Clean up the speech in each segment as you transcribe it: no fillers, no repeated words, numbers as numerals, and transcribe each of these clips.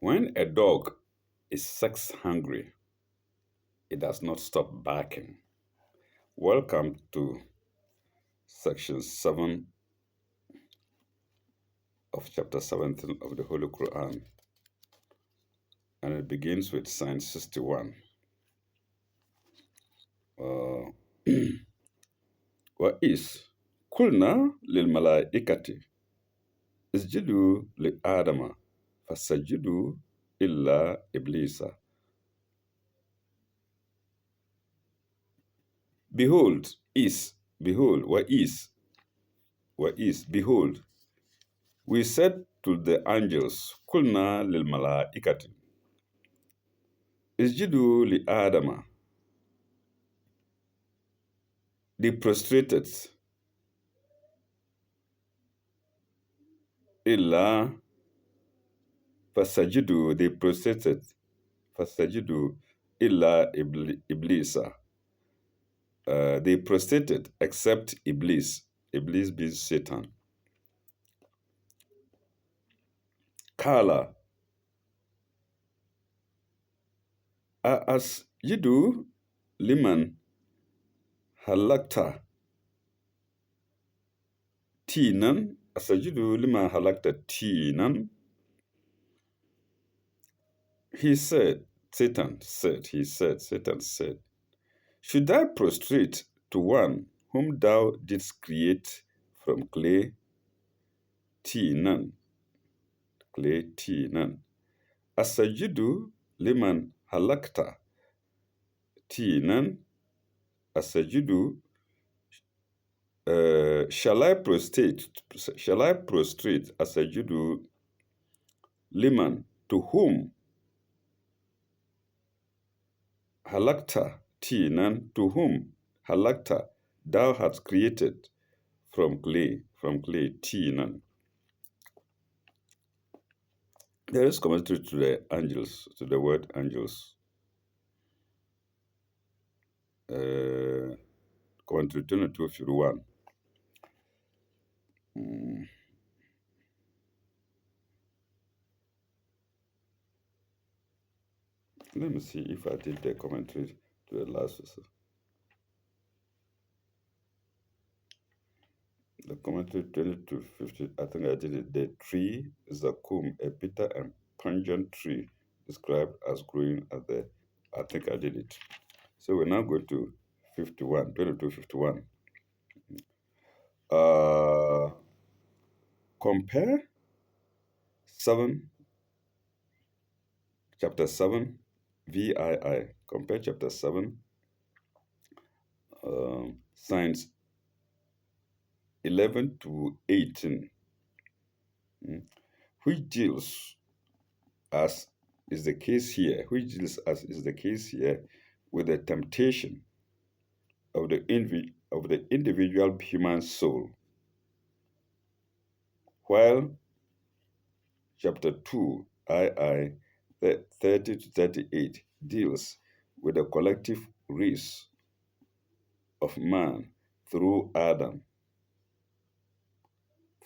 When a dog is sex hungry, it does not stop barking. Welcome to section 7 of chapter 17 of the Holy Quran, and it begins with sign 61. Uh, وإذ قلنا للملائكة اسجدوا لآدم فسجدوا إلا إبليس. Behold, behold, behold, we said to the angels, قلنا للملائكة اسجدوا لآدم. They prostrated. إلا فسجدوا, they prostrated. فسجدوا إلا إبليس. They prostrated except Iblis. Iblis being Satan. Kala. As you do, liman halakta tinan. As you do, liman halakta tinan. Satan said, should I prostrate to one whom thou didst create from clay? Tinan. Clay tinan. Asajudu liman halakta tinan. Asajudu. Shall I prostrate? Asajudu liman, to whom halakta tinan, to whom halakta thou hast created from clay tinan. There is commentary to the angels, to the word angels. Commentary 22:51. Let me see if I did the commentary to the last verse. The commentary 22:50, I think I did it. The tree, Zakum, a bitter and pungent tree, described as growing at the, I think I did it. So we're now going to 22:51. Compare chapter 7, VII. Compare chapter 7, signs 11 to 18, which deals as is the case here, with the temptation of the individual human soul, while chapter 2, II, 30 to 38, deals with the collective race of man through Adam.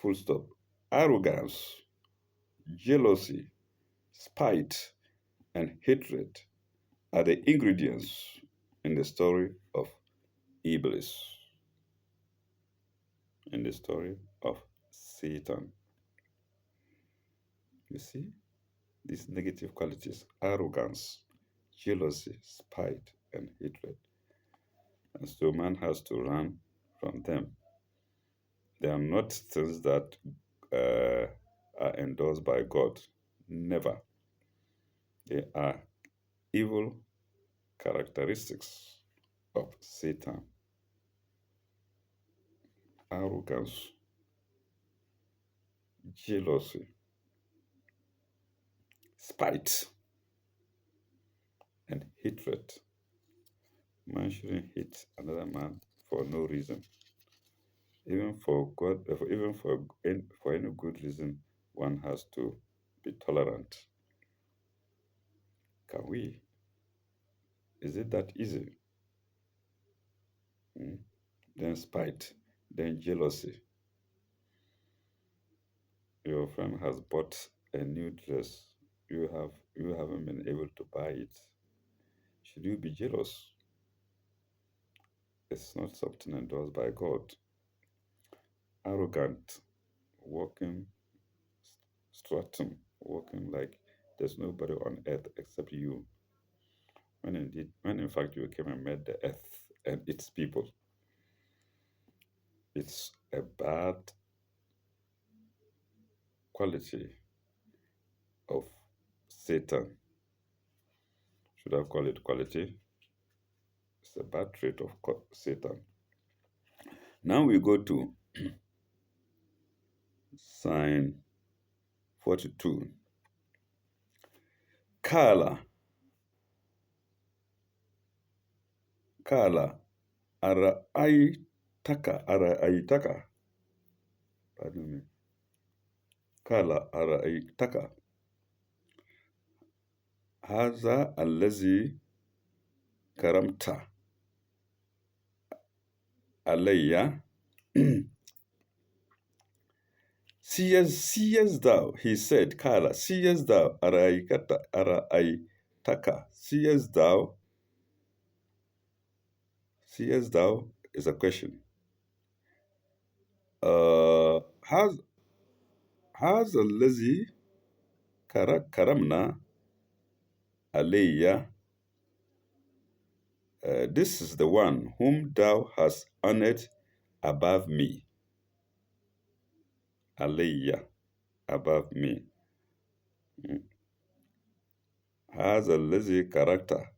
Full stop. Arrogance, jealousy, spite, and hatred are the ingredients in the story of Iblis, in the story of Satan. You see, these negative qualities: arrogance, jealousy, spite, and hatred. And so man has to run from them. They are not things that are endorsed by God. Never. They are evil characteristics of Satan. Arrogance, jealousy, spite, and hatred. Man shouldn't hate another man for no reason. Even for God, even for any good reason, one has to be tolerant. Can we? Is it that easy? Then spite, then jealousy. Your friend has bought a new dress you haven't been able to buy it. Should you be jealous? It's not something endorsed by God. Arrogant, walking, strutting, walking like there's nobody on earth except you. When in fact you came and met the earth and its people. It's a bad quality of Satan. Should I call it quality? It's a bad trait of Satan. Now we go to sign 42. Kala, Kala, Araaitaka. Pardon me. Kala, Araaitaka. Haza allazi karamta alayya. Seest thou, he said, Kala, seest thou, Araaitaka, seest thou is a question. Has allazi karamna alayya. This is the one whom thou hast honored above me. Alayya, above me. Has a lazy character.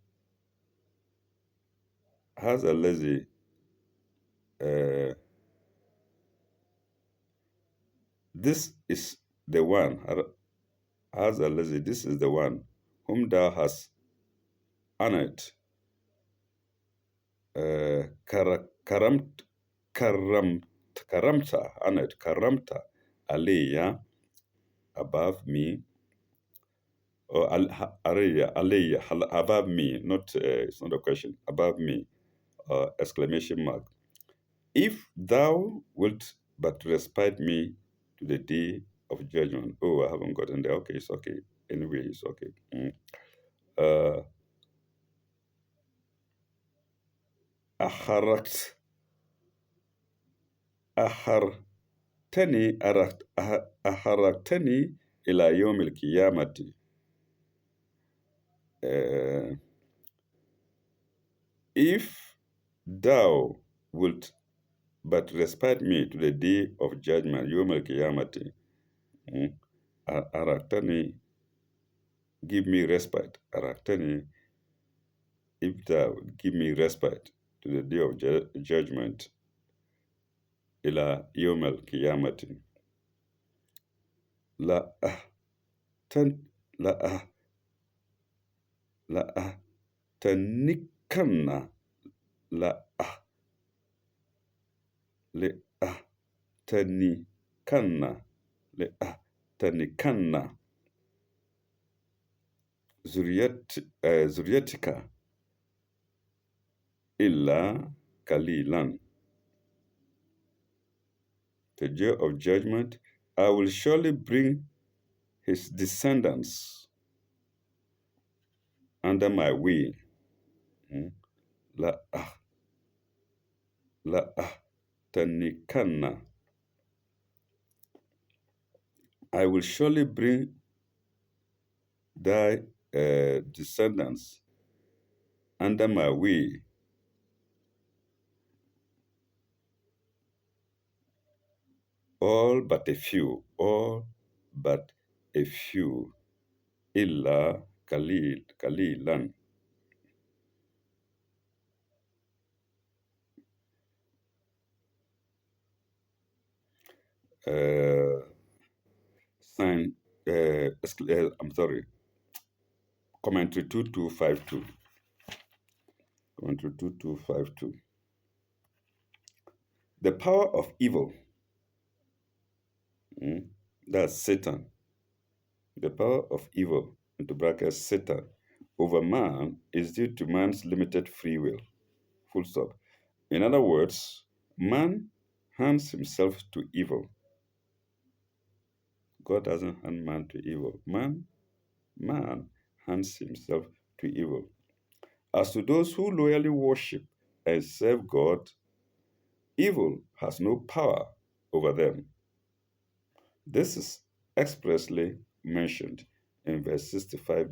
Has a lazy. This is the one. Has a lazy. This is the one whom thou hast honored. Karamta, honored, karamta, alayya, above me. Or alayya, above me. Not, it's not a question. Above me. Exclamation mark. If thou wilt but respite me to the day of judgment. Oh, I haven't gotten there. Okay, it's okay. Anyway, it's okay. Uh, أحرقت أحرقتني إلى يوم القيامة. If thou wilt but respite me to the day of judgment, يوم القيامة. أحرقتني, give me respite. أحرقتني, if thou give me respite to the day of judgment, ila yawm al-qiyamati, la tanikanna, la tanikanna, tanikanna, zuriyatika, illa kalilan. The day of judgment, I will surely bring his descendants under my wing. La tanikanna. I will surely bring thy descendants under my wing. All but a few, illa kalilan. Sign, I'm sorry, commentary 2252. Commentary 2252. The power of evil, that's Satan. The power of evil, into brackets, Satan, over man is due to man's limited free will. Full stop. In other words, man hands himself to evil. God doesn't hand man to evil. Man man hands himself to evil. As to those who loyally worship and serve God, evil has no power over them. This is expressly mentioned in verse 65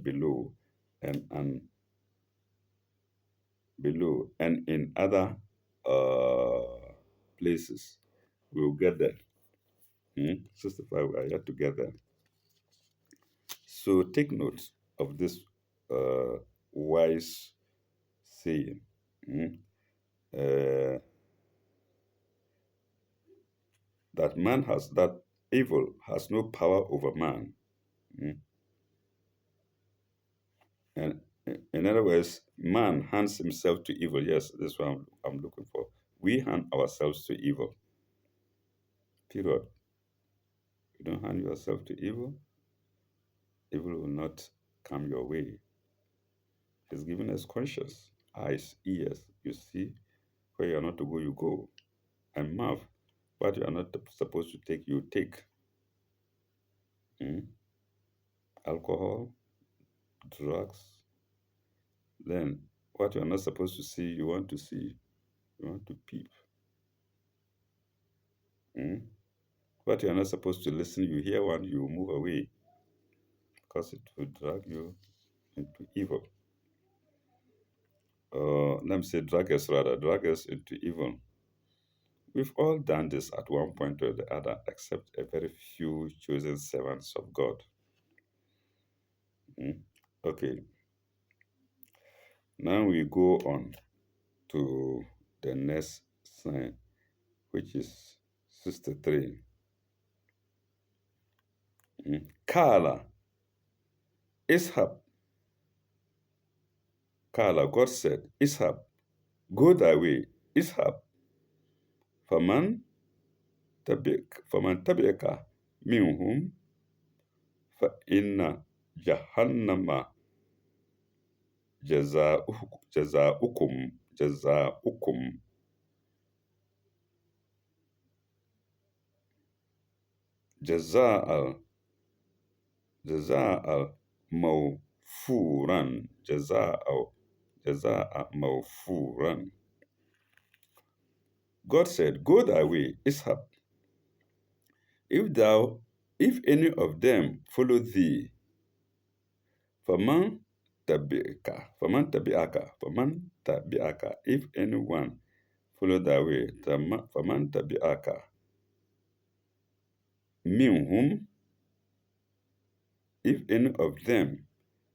and in other uh, places. We'll get there. 65, we are yet to get there. So take note of this uh, wise saying. mm, uh, that evil has no power over man. mm, And in other words, man hands himself to evil. Yes, this is what I'm looking for. We hand ourselves to evil. Period. You don't hand yourself to evil, evil will not come your way. He's given us conscience, eyes, ears. You see, where you are not to go, you go. And mouth, what you are not supposed to take, you take. Mm? Alcohol, drugs. Then, what you are not supposed to see, you want to see. You want to peep. Mm? What you are not supposed to listen, you hear one, you move away because it will drag you into evil. Let me say, drag us into evil. We've all done this at one point or the other, except a very few chosen servants of God. Mm. Okay, now we go on to the next sign, which is 63. Kala, Ishab, Kala, God said, Ishab, go thy way, Ishab, Faman tabi'aka minhum, fa inna jahannama jazaukum jazaa jazaa mawfuran jazaa mawfuran. God said, go thy way, Ishab. If any of them follow thee, faman tabi'aka, if anyone follow thy way, faman tabi'aka, minhum, if any of them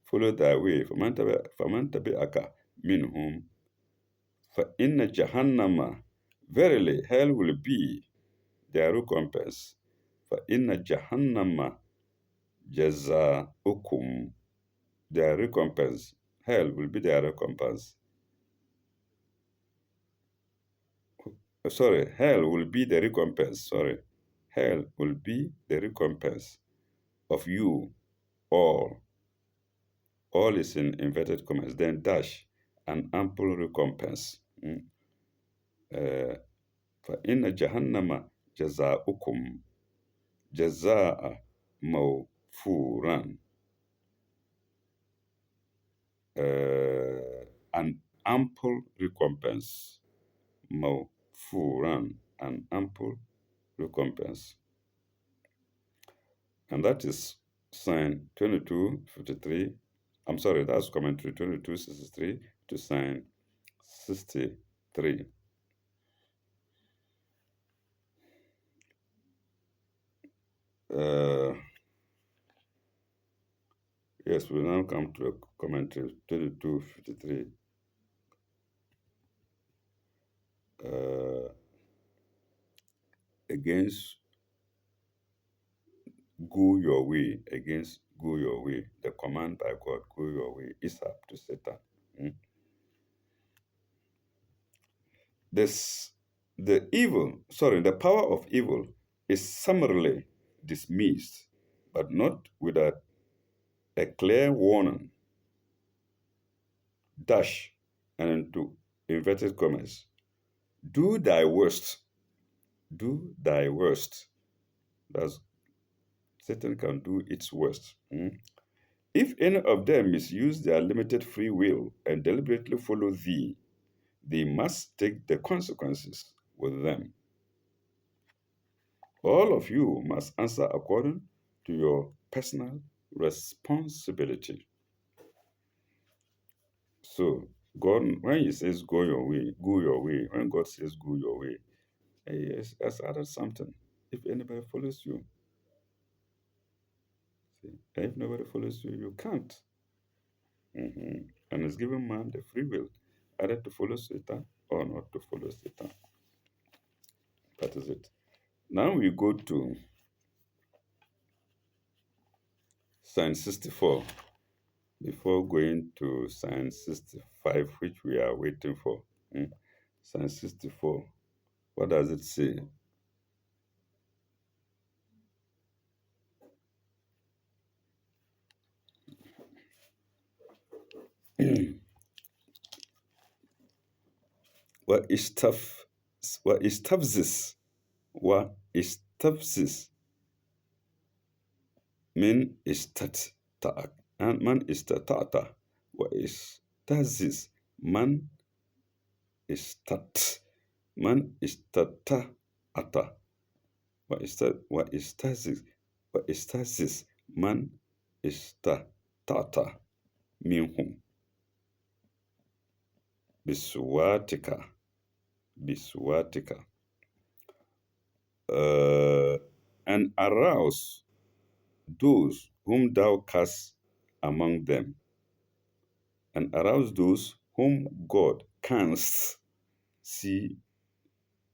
follow thy way, faman tabi'aka, minhum, fa inna jahannama, verily hell will be their recompense. Fa inna jahannama jazaukum, their recompense. Hell will be their recompense. Sorry, hell will be the recompense. Sorry. Hell will be the recompense of you all. All is in inverted commas. Then dash an ample recompense. فإن جهنم جزاؤكم جزاء موفورا. An ample recompense. Mawfuran, an ample recompense. And that is sign 2253. I'm sorry, that's commentary 2263 to sign 63. Yes, we now come to a commentary 2253. Against go your way, against go your way, the command by God, go your way, is up to Satan. The power of evil is summarily dismissed, but not without a clear warning. Dash and into inverted commas. Do thy worst. Do thy worst. That's Satan can do its worst. If any of them misuse their limited free will and deliberately follow thee, they must take the consequences with them. All of you must answer according to your personal responsibility. So, God, when He says go your way, go your way. When God says go your way, He has added something. If anybody follows you, see, and if nobody follows you, you can't. And it's given man the free will, either to follow Satan or not to follow Satan. That is it. Now we go to Science 64 before going to Science 65, which we are waiting for. Science 64, what does it say? What is tough? What is tafsis? What is tafsis? Min is ta'ak. And man is ta'ata. What is tazis? Man is tat. Man is ata. What is that? What is tazis? What is tazis? Man is tata. Minhum. Biswatika. Biswatika. And arouse those whom thou cast among them, and arouse those whom God canst, canst,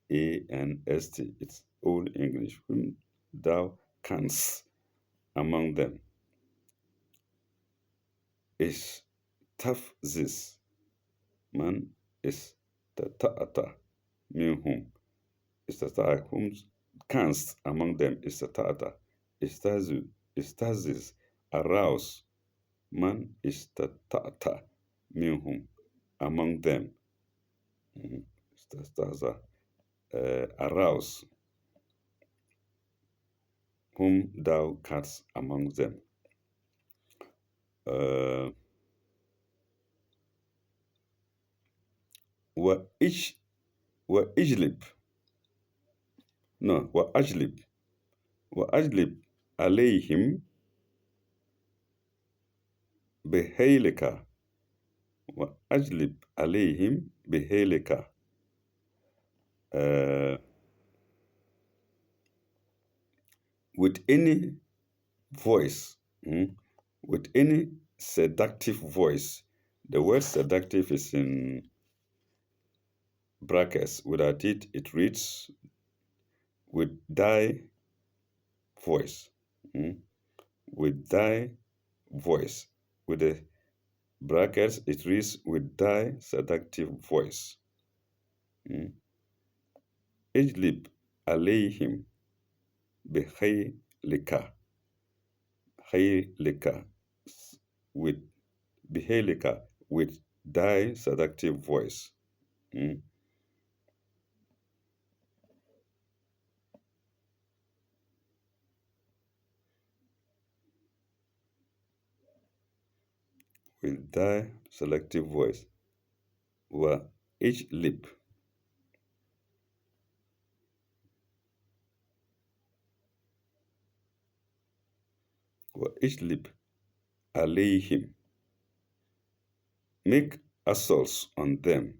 it's old English, whom thou canst among them, is tafzis, man is ta'ata, minhum, is ta'ata, whom canst among them is ta'ata, is tazis, arouse, man is ta'ata, minhum, among them. Staza, arouse whom thou canst among them. Wa ish wa ijlib. No, wa ajlib. Wa ajlib alayhim behaylika. Wa ajlib alayhim behaylika. With any voice, with any seductive voice. The word seductive is in brackets. Without it, it reads with thy voice. With thy voice. With the brackets, it reads with thy seductive voice. Ijlib alayhim bihaylika. Haylika. With bihaylika. With thy seductive voice. With thy selective voice. Wa ijlib. Wa ijlib alayhim. Make assaults on them.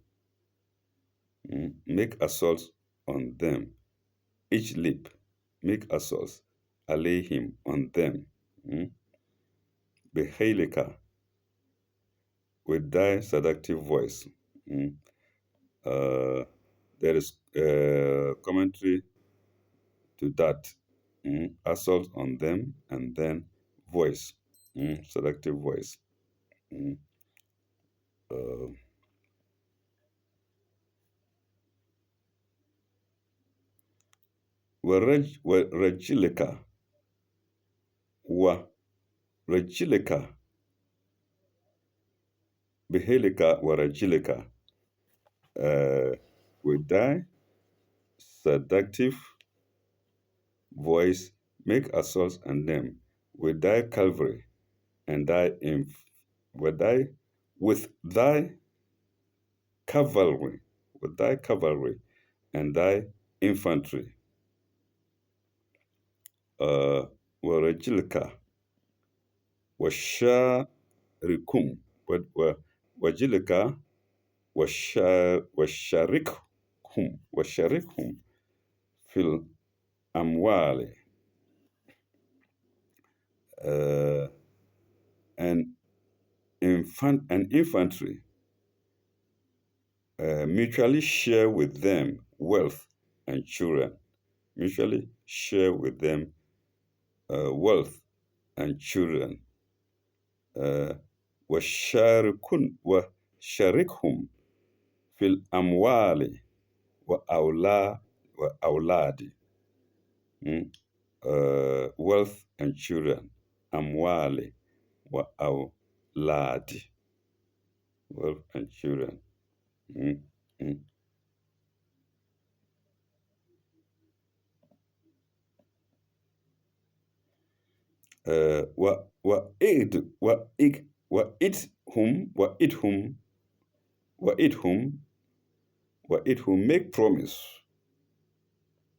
Make assaults on them. Ijlib. Make assaults alayhim on them. Behaylika. With thy seductive voice. There is commentary to that. Assault on them and then voice. Seductive voice. Rajilika. Wa rajilika. Behaylika wa rajilika. With thy seductive voice, make assaults on them. With thy cavalry, and with thy with thy cavalry, with thy cavalry and thy infantry, uh, ورجلك وشاركهم وجلك وشاركهم في الأموال uh, and infantry, mutually share with them wealth and children. Mutually share with them wealth and children. Uh, وشاركهم في الأموال وأولاد. Mm? Wealth and children. أموال وأولاد. Wealth and children. Mm? Mm. وإدهم وإدهم وإدهم make promise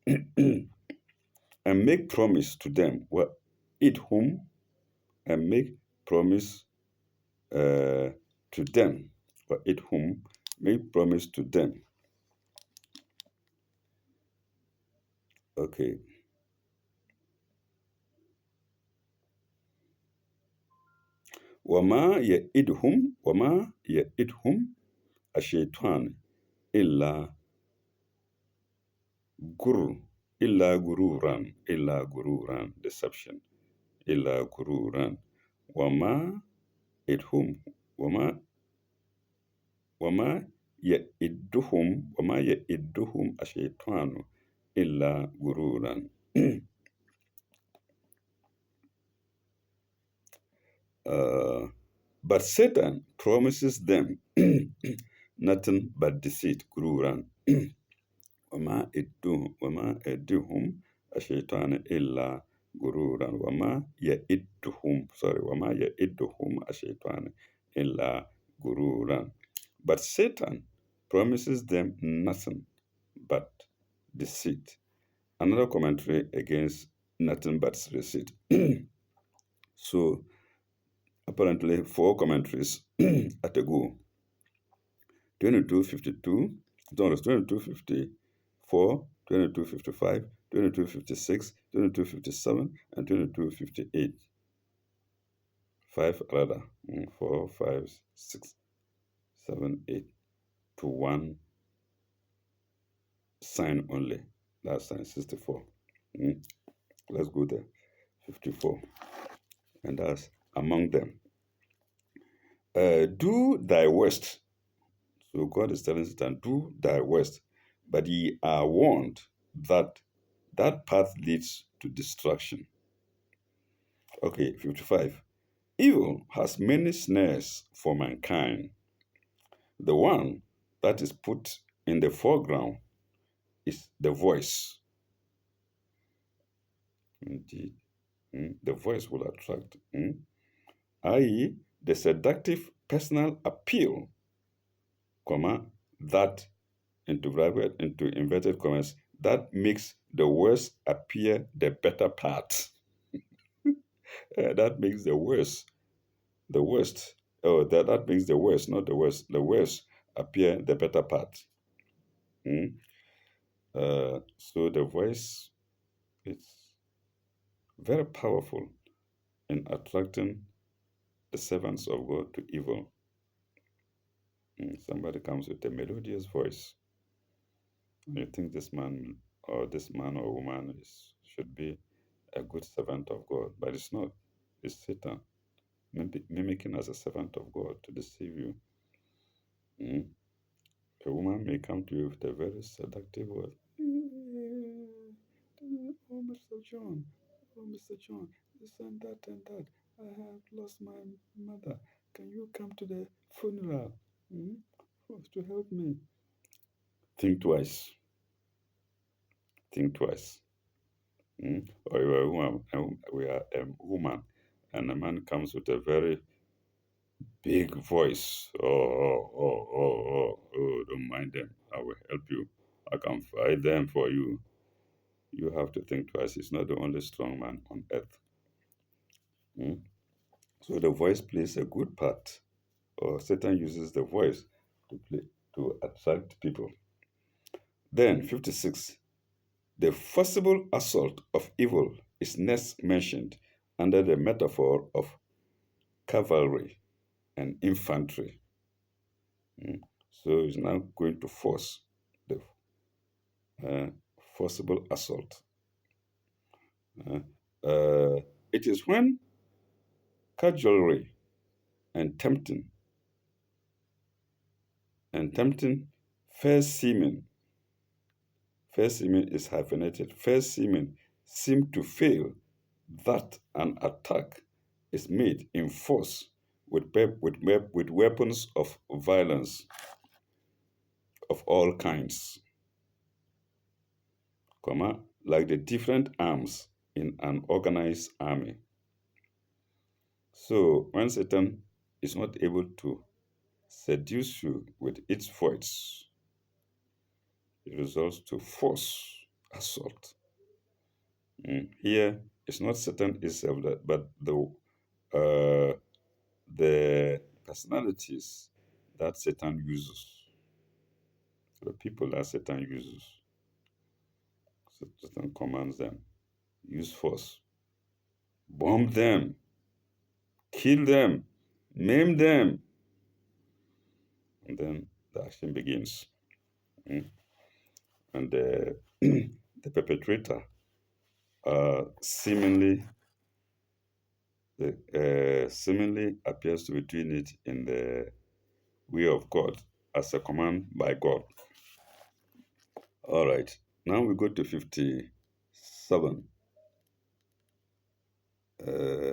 and make promise to them. وإدهم and make promise to them. وإدهم make promise to them. Okay. وما يئدهم الشيطان إلا غرور إلا غرورا deception إلا غرورا وما يئدهم وما وما يئدهم الشيطان إلا غرورا. But Satan promises them nothing but deceit, غرورا. وما يدهم الشيطان إلا غرورا وما يدهم الشيطان إلا غرورا. But Satan promises them nothing but deceit. Another commentary against nothing but deceit. So apparently 4 commentaries at a go. 2252, no, 2254, 2255, 2256, 2257, and 2258. Five rather. 4, 5, 6, 7, 8 to one sign only. That's sign 64. Let's go there. 54. And that's among them. Do thy worst. So God is telling Satan, do thy worst. But ye are warned that that path leads to destruction. Okay, 55. Evil has many snares for mankind. The one that is put in the foreground is the voice. Indeed. The voice will attract. I.e., the seductive personal appeal, that into inverted commas, that makes the worst appear the better part. That makes the worst. That makes the worst, not the worst. The worst appear the better part. So the voice is very powerful in attracting the servants of God to evil. Somebody comes with a melodious voice. You think this man or woman should be a good servant of God, but it's not. It's Satan mimicking as a servant of God to deceive you. A woman may come to you with a very seductive word. Oh, Mr. John, this and that. I have lost my mother. Can you come to the funeral to help me? Think twice. Or you are a woman. We are a woman, and a man comes with a very big voice. Oh, don't mind them. I will help you. I can fight them for you. You have to think twice. He's not the only strong man on earth. Mm? So the voice plays a good part, or Satan uses the voice to play to attract people. Then 56, the forcible assault of evil is next mentioned under the metaphor of cavalry and infantry. Mm. So he's now going to force the uh, forcible assault. Uh, uh, it is when cajolery and tempting fair seeming, fair seeming is hyphenated, fair seeming seem to fail that an attack is made in force with weapons of violence of all kinds, comma, like the different arms in an organized army. So when Satan is not able to seduce you with its voice, it results to force assault. Here, it's not Satan itself, but uh, the personalities that Satan uses, the people that Satan uses. So Satan commands them, use force, bomb them, kill them, maim them, and then the action begins. Mm. And the perpetrator seemingly seemingly appears to be doing it in the way of God as a command by God. All right. Now we go to 57. Uh,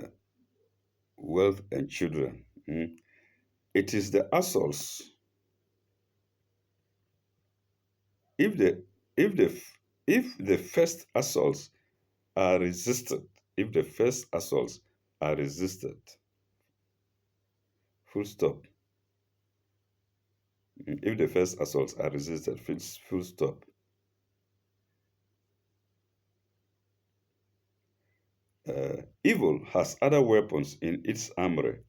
Wealth and children. It is the assaults. If the if the if the first assaults are resisted, if the first assaults are resisted, full stop. If the first assaults are resisted, full stop. Evil has other weapons in its armory.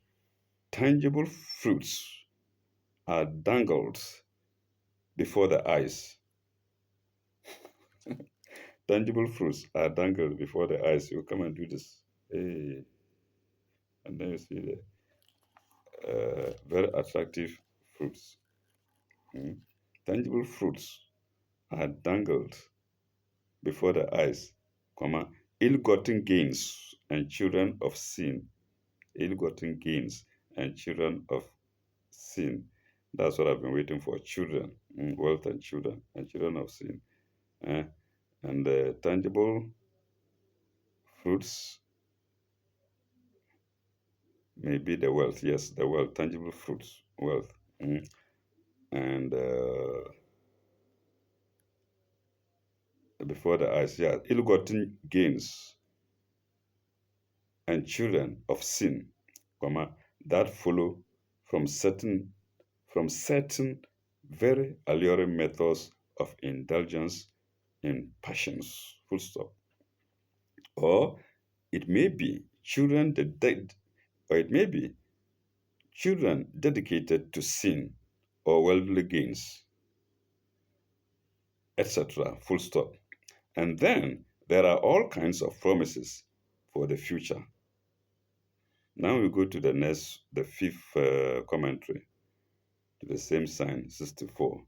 Tangible fruits are dangled before the eyes. Tangible fruits are dangled before the eyes. You come and do this. Hey. And then you see the very attractive fruits. Mm. Tangible fruits are dangled before the eyes, comma, ill-gotten gains and children of sin. Ill-gotten gains and children of sin. That's what I've been waiting for. Children, wealth and children of sin. Eh? And the tangible fruits may be the wealth. Yes, the wealth, tangible fruits, wealth. And before the eyes, yeah, ill-gotten gains and children of sin, comma, that follow from certain very alluring methods of indulgence in passions, full stop. Or it may be children or it may be children dedicated to sin or worldly gains, etc. Full stop. And then there are all kinds of promises for the future. Now we go to the fifth commentary to the same sign, 64,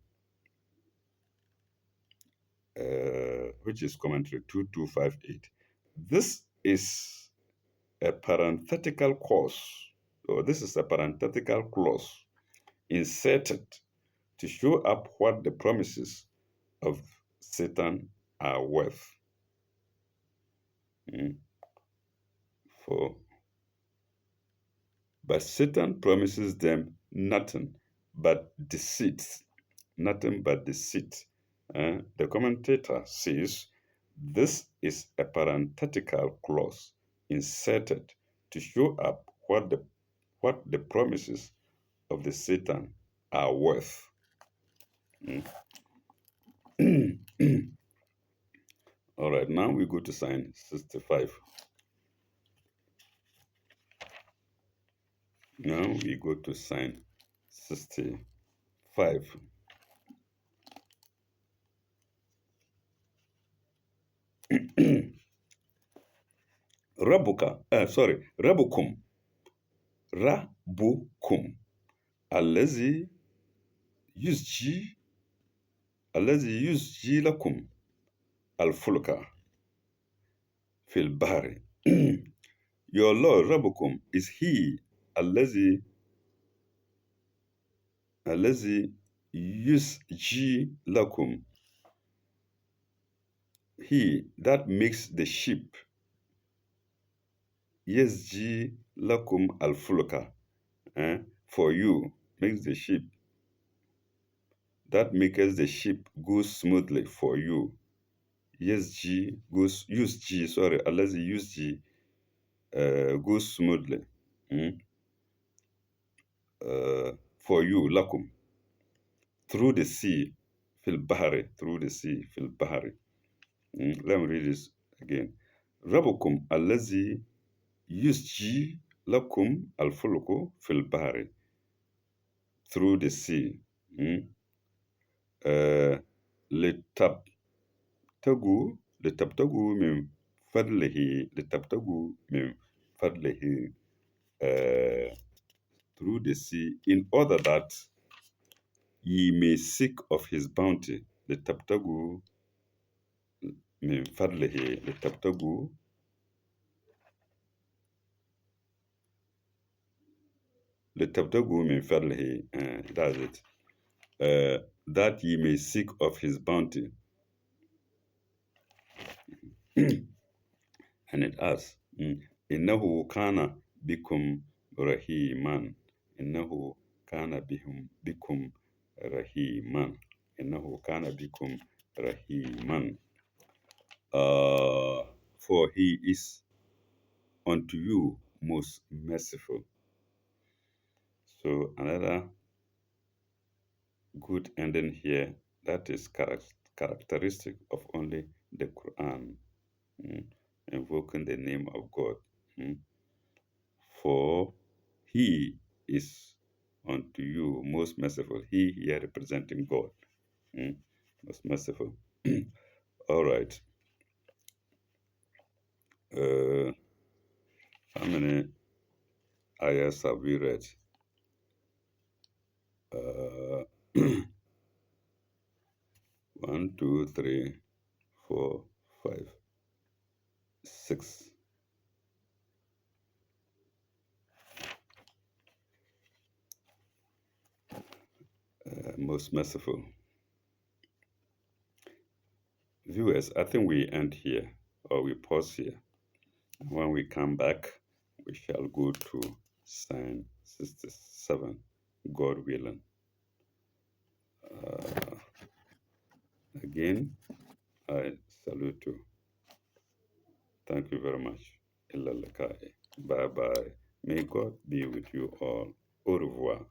which is commentary 2258. This is a parenthetical clause, or this is a parenthetical clause inserted to show up what the promises of Satan are worth. Mm. For But Satan promises them nothing but deceit, nothing but deceit. The commentator says this is a parenthetical clause inserted to show up what the promises of the Satan are worth. Mm. All right, now we go to sign 65. Now we go to sign 65. Rabukum. Rabukum. Allazi yusji, Allazi yusji lakum al-fulka fil bahri. Your Lord, Rabukum, is He, Allazi yusji lakum, He that makes the ship, yasji lakum al-fulka, for you, makes the ship, that makes the ship go smoothly for you. Yasji goes, yusji, sorry, Allazi yusji, goes smoothly. For you, lakum, through the sea, fil bahari, through the sea, fil bahari. Let me read this again. Rabukum allazi yusji lakum al-fulku fil bahari, through the sea. لتبتغوا لتبتغوا من فضله لتبتغوا من فضله through the sea, in order that ye may seek of his bounty. لتبتغوا من فضله لتبتغوا من فضله, that's it. That ye may seek of his bounty. And it asks, إنه كان بكم رحيما. إنه كان بكم رحيما. إنه كان بكم رحيما. For he is unto you most merciful. So another good ending here, that is characteristic of only the Quran, invoking the name of God. For he is unto you most merciful. He here representing God, most merciful. All right. How many ayahs have we read? 1, 2, 3, 4, 5, 6. Most merciful. Viewers, I think we end here, or we pause here. When we come back, we shall go to Psalm 67, God willing. Again, I salute you. Thank you very much. Bye bye. May God be with you all. Au revoir.